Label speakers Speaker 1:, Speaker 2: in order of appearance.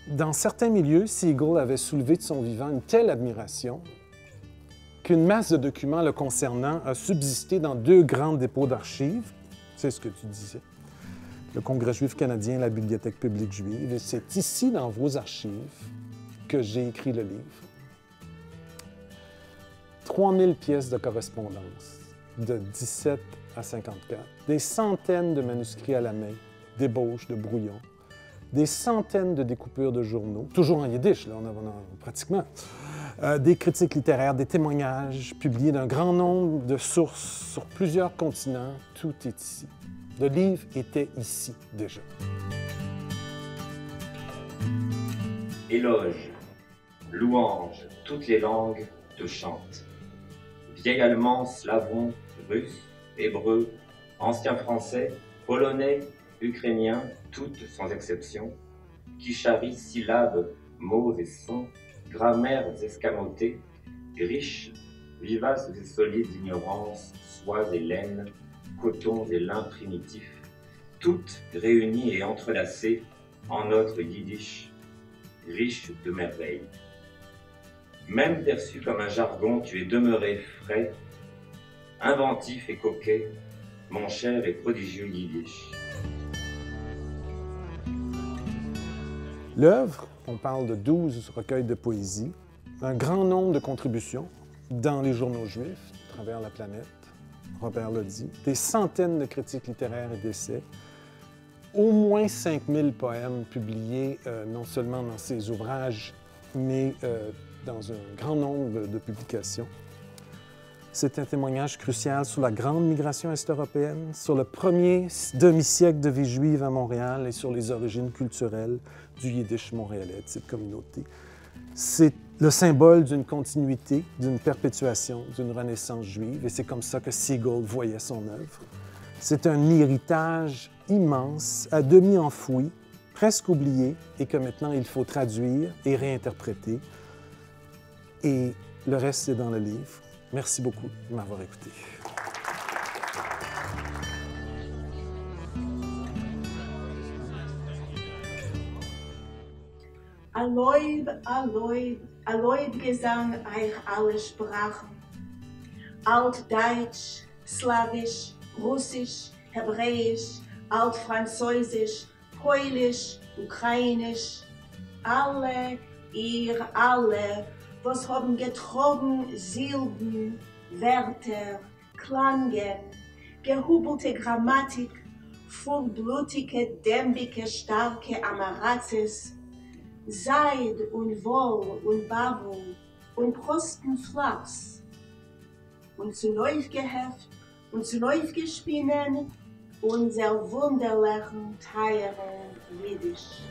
Speaker 1: Dans certains milieux, Siegel avait soulevé de son vivant une telle admiration qu'une masse de documents le concernant a subsisté dans 2 grands dépôts d'archives. C'est ce que tu disais. Le Congrès juif canadien et la Bibliothèque publique juive. Et c'est ici, dans vos archives, que j'ai écrit le livre. 3000 pièces de correspondance, de 17 à 54. Des centaines de manuscrits à la main, d'ébauches, de brouillons. Des centaines de découpures de journaux, toujours en yiddish, là, on a pratiquement. Des critiques littéraires, des témoignages publiés d'un grand nombre de sources sur plusieurs continents. Tout est ici. Le livre était ici déjà.
Speaker 2: Éloge, louange, toutes les langues te chantent. Vieil allemand, slavon, russe, hébreu, ancien français, polonais, ukrainien, toutes sans exception, qui charrient syllabes, mots et sons, grammaires escamotées, riches, vivaces et solides d'ignorance, soies et laines, cotons et lins primitifs, toutes réunies et entrelacées en notre yiddish, riche de merveilles. Même perçu comme un jargon, tu es demeuré frais, inventif et coquet, mon cher et prodigieux yiddish.
Speaker 1: L'œuvre, on parle de 12 recueils de poésie, un grand nombre de contributions dans les journaux juifs à travers la planète, Robert l'a dit, des centaines de critiques littéraires et d'essais, au moins 5000 poèmes publiés non seulement dans ses ouvrages, mais dans un grand nombre de publications. C'est un témoignage crucial sur la grande migration est-européenne, sur le premier demi-siècle de vie juive à Montréal et sur les origines culturelles du yiddish montréalais, de cette communauté. C'est le symbole d'une continuité, d'une perpétuation, d'une renaissance juive, et c'est comme ça que Siegel voyait son œuvre. C'est un héritage immense, à demi enfoui, presque oublié, et que maintenant il faut traduire et réinterpréter. Et le reste, c'est dans le livre. Merci beaucoup de m'avoir écouté.
Speaker 3: Aloyd Gesang euch alle Sprachen. Altdeutsch, Slawisch, Russisch, Hebräisch, Altfranzösisch, Polisch, Ukrainisch. Alle, ihr alle, was haben getrogen Silben, Wörter, Klangen, gehubelte Grammatik, vollblutige, dämbige, starke Amarazes, Seid und Woll und Babel und Prostenflachs und zu Neuf geheft und zu Neuf gespinnen unser wunderlichen, teuren Jiddisch.